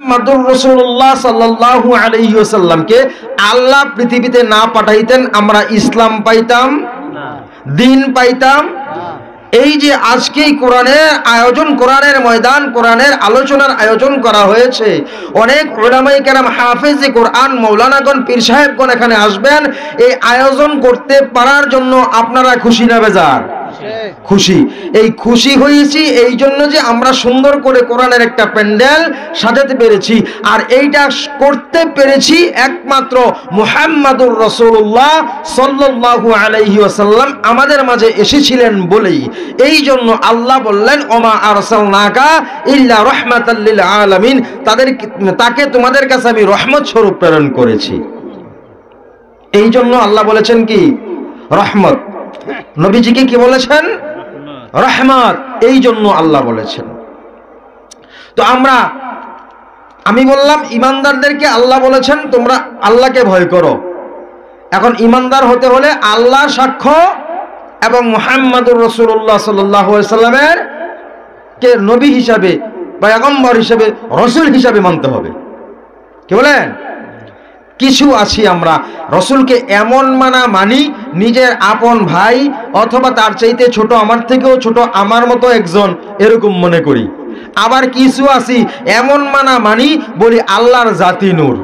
মুহাম্মাদুর রাসূলুল্লাহ সাল্লাল্লাহু আলাইহি ওয়াসাল্লামকে আল্লাহ পৃথিবীতে না পাঠাইতেন আমরা ইসলাম পাইতাম না, দিন পাইতাম না। এই যে আজকেই কোরআনের আয়োজন, কোরআনের ময়দান, কোরআনের আলোচনার আয়োজন করা হয়েছে, অনেক উলামায়ে কেরাম, হাফেজে কোরআন, মাওলানাগণ, পীর সাহেবগণ এখানে আসবেন। এই আয়োজন করতে পারার জন্য আপনারা খুশি না বেজার? খুশি। এই খুশি হয়েছি এই জন্য যে আমরা সুন্দর করে কোরআনের একটা প্যান্ডেল সাজাতে পেরেছি, আর এইটা করতে পেরেছি একমাত্র মুহাম্মাদুর রাসূলুল্লাহ সাল্লাল্লাহু আলাইহি ওয়াসাল্লাম আমাদের মাঝে এসেছিলেন বলেই। এই জন্য আল্লাহ বললেন, ওমা আরসালনাকা ইল্লা রাহমাতাল লিল আলামিন, তাকে তোমাদের কাছে আমি রহমত স্বরূপ প্রেরণ করেছি। এই জন্য আল্লাহ বলেছেন কি? রহমত। নবীজিকে কি বলেছেন? রহমত। এই জন্য আল্লাহ বলেছেন। তো আমি বললাম ইমানদারদেরকে আল্লাহ বলেছেন তোমরা আল্লাহকে ভয় করো। এখন ইমানদার হতে হলে আল্লাহর সাক্ষ্য এবং মুহাম্মাদুর রাসূলুল্লাহ সাল্লাল্লাহু আলাইহি সাল্লামের কে নবী হিসাবে, পয়গম্বর হিসাবে, রাসূল হিসাবে মানতে হবে। কি বলেন? কিছু আছি আমরা রসুলকে এমন মানি নিজের আপন ভাই, অথবা তার চাইতে ছোট, আমার থেকেও ছোট, আমার মতো একজন, এরকম মনে করি। আবার কিছু আছি এমন মানি বলি আল্লাহর জাতি নূর,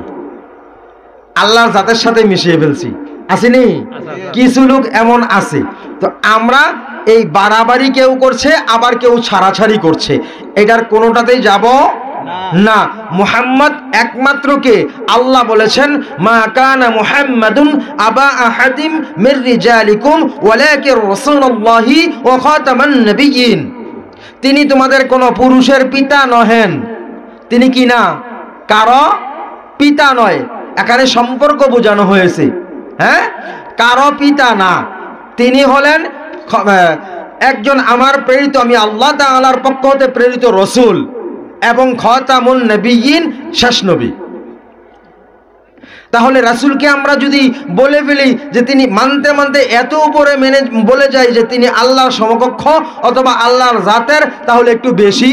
আল্লাহর জাতের সাথে মিশিয়ে ফেলছি। আসেনি? কিছু লোক এমন আছে। তো আমরা এই বাড়াবাড়ি কেউ করছে, আবার কেউ ছাড়াছাড়ি করছে, এটার কোনোটাতেই যাব না। মুহাম্মদ একমাত্র কে? আল্লাহ বলেছেন, মা কানা মুহাম্মাদুন আবা আহাদিম মির রিজালিকুম ওয়ালাকিন রাসূলুল্লাহি ওয়া খাতামান নবিয়্যিন। তিনি তোমাদের কোনো পুরুষের পিতা নহেন। তিনি কি না? কারো পিতা নয়। এখানে সম্পর্ক বোঝানো হয়েছে। হ্যাঁ, কারো পিতা না, তিনি হলেন একজন আমার প্রেরিত, আমি আল্লাহ তাআলার পক্ষ হতে প্রেরিত রসুল এবং খাতামুন নবিয়্যিন, শেষ নবী। তাহলে রাসূলকে আমরা যদি বলে ফেলি যে তিনি মানতে মানতে এত উপরে মেনে বলে যাই যে তিনি আল্লাহর সমকক্ষ অথবা আল্লাহর জাতের, তাহলে একটু বেশি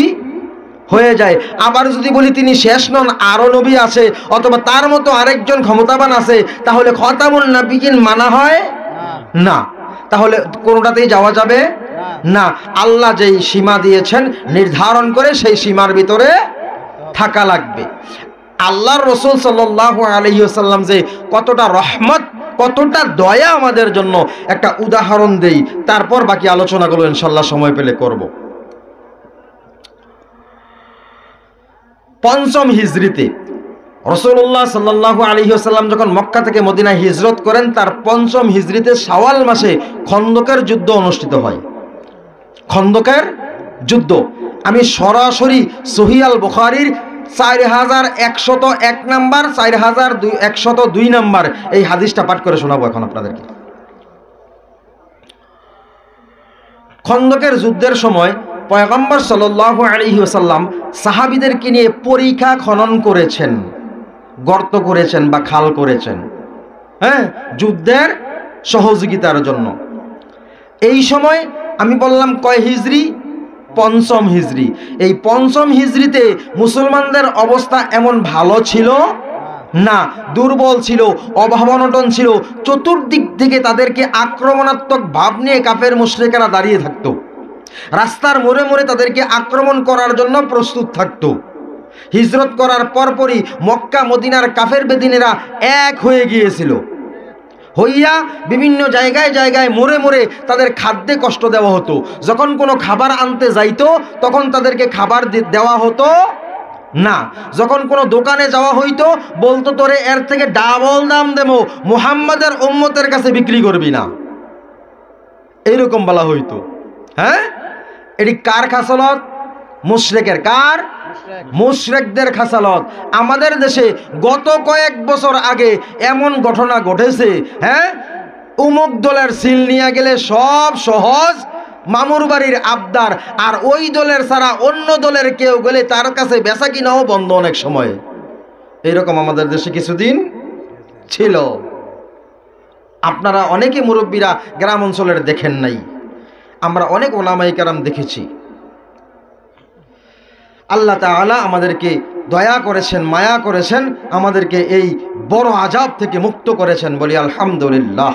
হয়ে যায়। আবার যদি বলি তিনি শেষ নন, আরো নবী আছে অথবা তার মতো আরেকজন ক্ষমতাবান আছে, তাহলে খাতামুন নবিয়্যিন মানা হয় না। তাহলে কোনোটাতেই যাওয়া যাবে না। আল্লাহ যেই সীমা দিয়েছেন নির্ধারণ করে সেই সীমার ভিতরে থাকা লাগবে। আল্লাহর রাসূল সাল্লাল্লাহু আলাইহি ওয়াসাল্লাম যে কতটা রহমত, কতটা দয়া আমাদের জন্য একটা উদাহরণ দেই, তারপর বাকি আলোচনাগুলো ইনশাআল্লাহ সময় পেলে করব। ৫ম হিজরিতে রাসূলুল্লাহ সাল্লাল্লাহু আলাইহি ওয়াসাল্লাম যখন মক্কা থেকে মদিনায় হিজরত করেন, তার ৫ম হিজরিতে শাওয়াল মাসে খন্দকের যুদ্ধ অনুষ্ঠিত হয়। খন্দকের যুদ্ধ আমি সরাসরি সহিহ আল বুখারীর 4101 নাম্বার, 4102 নাম্বার এই হাদিসটা পাঠ করে শোনাবো এখন আপনাদেরকে। খন্দকের যুদ্ধের সময় পয়গম্বর সাল্লাল্লাহু আলাইহি ওয়াসাল্লাম সাহাবীদেরকে নিয়ে পরিখা খনন করেছেন, গর্ত করেছেন বা খাল করেছেন, হ্যাঁ, যুদ্ধের সহযোগিতার জন্য। এই সময় আমি বললাম কয় হিজরি? ৫ম হিজরি। এই ৫ম হিজরিতে মুসলমানদের অবস্থা এমন ভালো ছিল না, দুর্বল ছিল, অভাব অনটন ছিল। চতুর্দিক থেকে তাদেরকে আক্রমণাত্মক ভাব নিয়ে কাফের মুশরিকেরা দাঁড়িয়ে থাকতো। রাস্তার মোড়ে মোড়ে তাদেরকে আক্রমণ করার জন্য প্রস্তুত থাকতো। হিজরত করার পরপরই মক্কা মদিনার কাফের বেদিনেরা এক হয়ে গিয়েছিল। হইয়া বিভিন্ন জায়গায় জায়গায় মোড়ে মোড়ে তাদের খাদ্যে কষ্ট দেওয়া হতো। যখন কোনো খাবার আনতে যাইতো তখন তাদেরকে খাবার দেওয়া হতো না। যখন কোনো দোকানে যাওয়া হইতো বলতো তোরে এর থেকে ডাবল দাম দেবো, মুহাম্মাদের উম্মতের কাছে বিক্রি করবি না, এইরকম বলা হইতো। হ্যাঁ, এটি কার খাসালত? মুশরিকের। কার? মুশরিকদের খাসালত। আমাদের দেশে গত কয়েক বছর আগে এমন ঘটনা ঘটেছে, হ্যাঁ, উমুক দলের সিল নিয়ে গেলে সব সহজ, মামুর বাড়ির আবদার, আর ওই দলের ছাড়া অন্য দলের কেউ গেলে তার কাছে বেচা কিনাও বন্ধ অনেক সময়। এইরকম আমাদের দেশে কিছুদিন ছিল। আপনারা অনেকে মুরব্বীরা গ্রাম অঞ্চলের দেখেন নাই, আমরা অনেক ওলামায়ে কেরাম দেখেছি। আল্লাহ তাআলা আমাদেরকে দয়া করেছেন, মায়া করেছেন, আমাদেরকে এই বড় আযাব থেকে মুক্ত করেছেন। বলি আলহামদুলিল্লাহ।